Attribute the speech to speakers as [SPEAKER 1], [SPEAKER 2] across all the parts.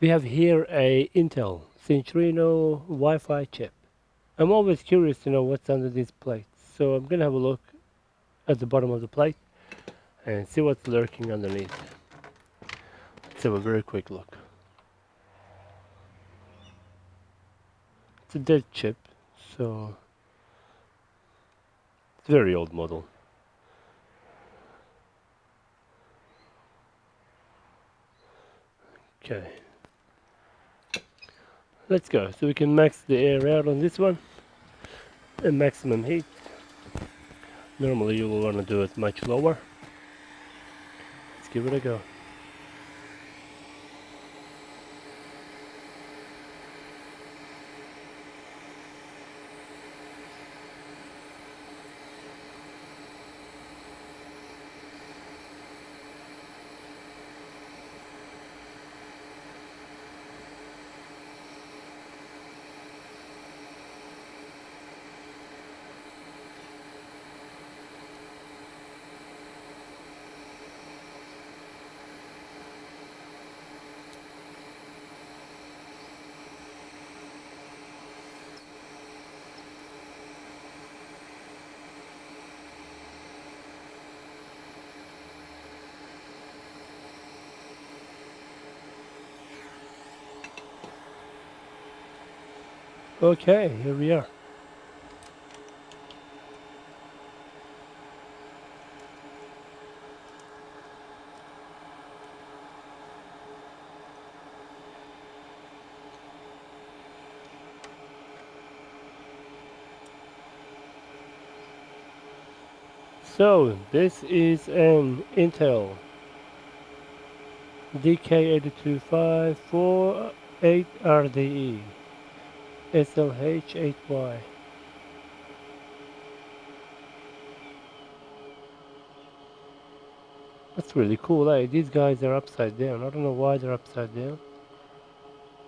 [SPEAKER 1] We have here a Intel Centrino Wi-Fi chip. I'm always curious to know what's under these plates, so I'm gonna have a look at the bottom of the plate and see what's lurking underneath. Let's have a very quick look. It's a dead chip, so it's a very old model. Okay. Let's go. So we can max the air out on this one and maximum heat. Normally you will want to do it much lower. Let's give it a go. Okay, here we are. So this is an Intel DK82548RDE SLH8Y. That's really cool, eh? These guys are upside down. I don't know why they're upside down.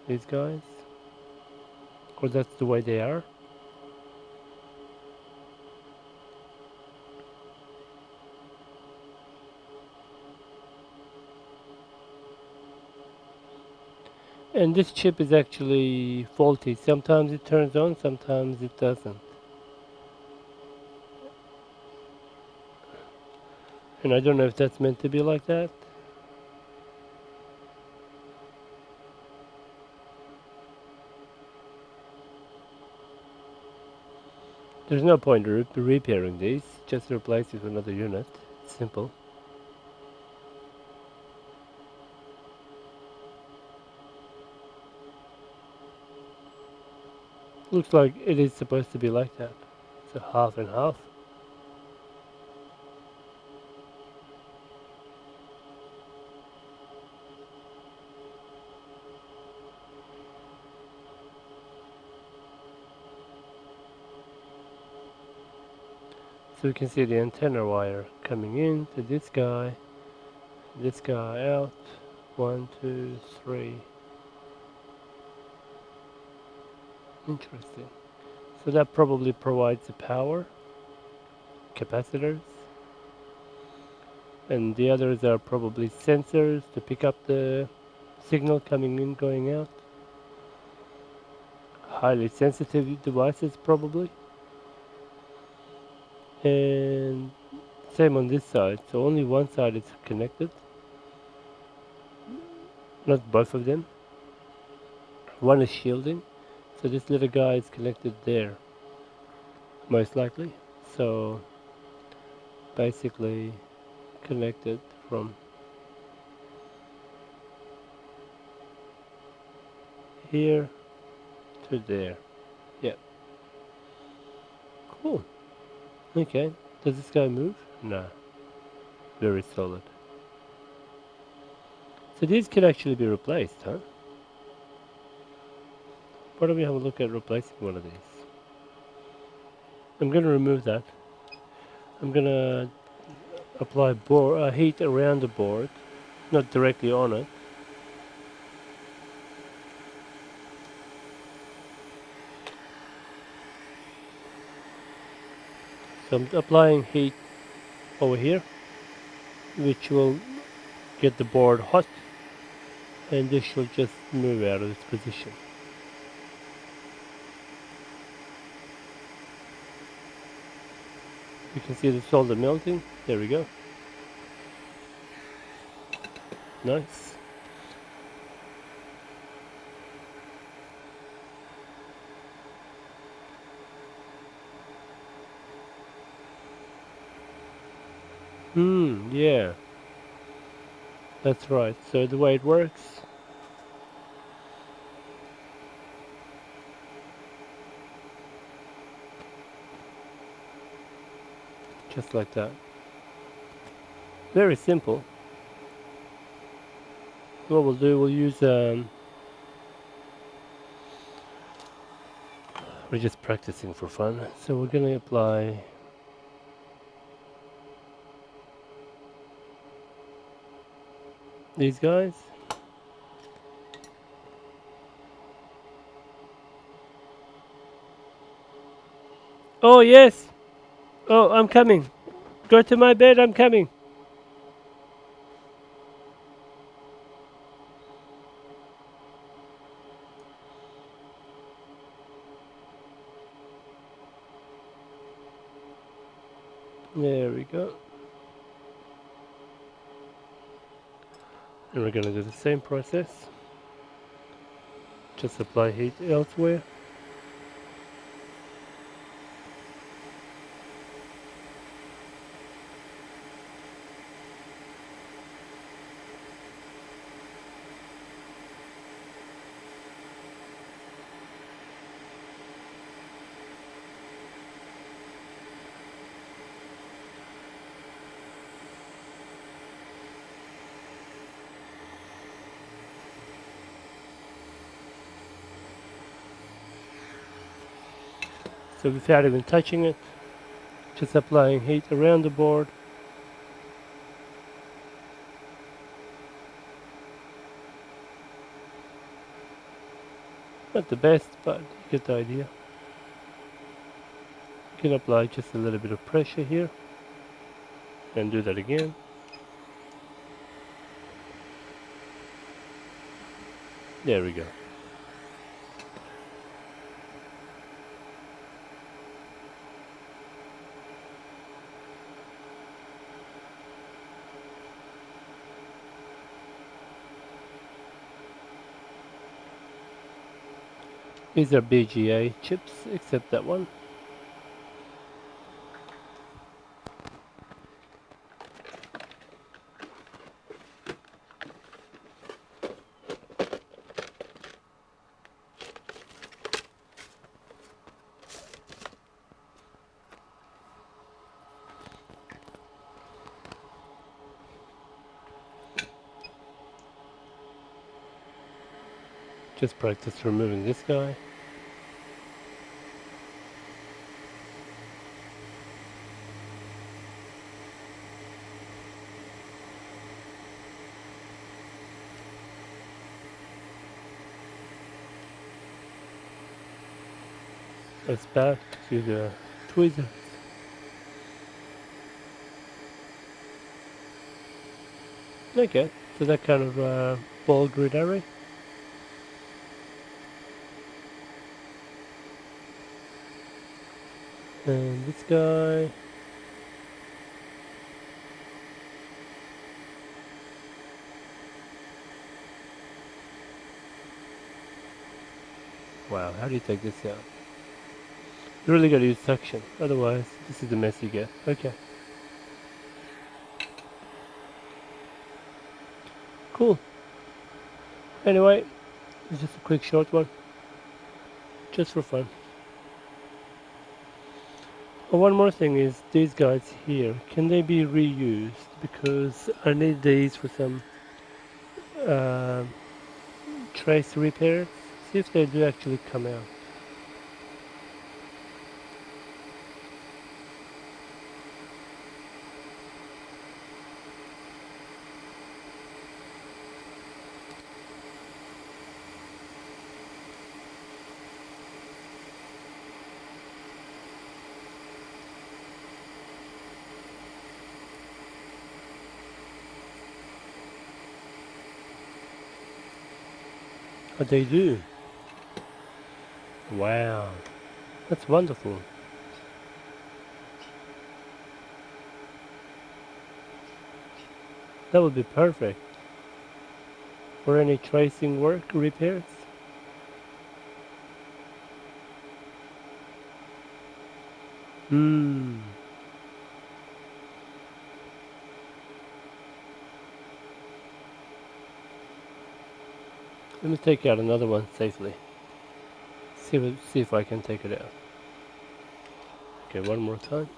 [SPEAKER 1] These guys. Or that's the way they are. And this chip is actually faulty. Sometimes it turns on, sometimes it doesn't. And I don't know if that's meant to be like that. There's no point in repairing these, just replace it with another unit. It's simple. Looks like it is supposed to be like that. It's a half and half. So we can see the antenna wire coming in to this guy out. 1, 2, 3. Interesting. So that probably provides the power, capacitors, and the others are probably sensors to pick up the signal coming in, going out. Highly sensitive devices probably. And same on this side, so only one side is connected, not both of them. One is shielding, so this little guy is connected there, most likely. So basically connected from here to there. Yeah. Cool. Okay. Does this guy move? Nah. Very solid. So these can actually be replaced, huh? Why don't we have a look at replacing one of these? I'm going to remove that. I'm going to apply heat around the board, not directly on it. So I'm applying heat over here, which will get the board hot, and this should just move out of its position. You can see the solder melting. There we go. Nice. Yeah. That's right. So the way it works, just like that. Very simple. What we'll do, we'll use, we're just practicing for fun. So we're going to apply these guys. Oh, yes. Oh, I'm coming. Go to my bed, I'm coming. There we go. And we're going to do the same process. Just apply heat elsewhere. So without even touching it, just applying heat around the board. Not the best, but you get the idea. You can apply just a little bit of pressure here and do that again. There we go. These are BGA chips, except that one. Just practice removing this guy. Let's back to the tweezer. Okay, so that kind of ball grid array. And this guy. Wow, how do you take this out? You really gotta use suction, otherwise this is the mess you get. Okay. Cool. Anyway, it's just a quick short one. Just for fun. Oh, one more thing is these guys here, can they be reused? Because I need these for some trace repairs. See if they do actually come out. But they do. Wow. That's wonderful. That would be perfect for any tracing work, repairs. Hmm. Let me take out another one safely. See if I can take it out. Okay, one more time.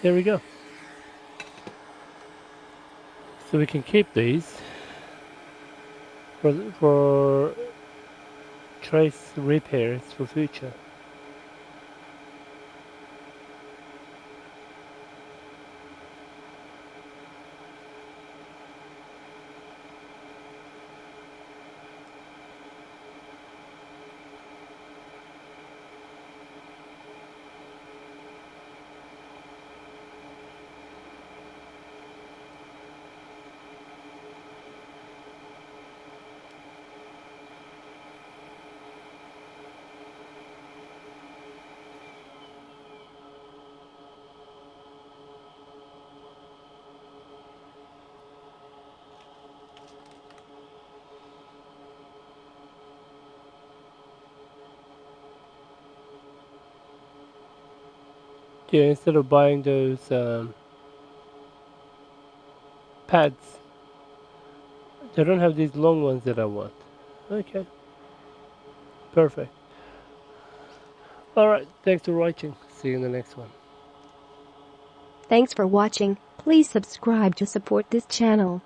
[SPEAKER 1] There we go. So we can keep these for trace repairs for future. Yeah, instead of buying those pads, they don't have these long ones that I want. Okay, perfect. Alright, thanks for watching. See you in the next one.
[SPEAKER 2] Thanks for watching. Please subscribe to support this channel.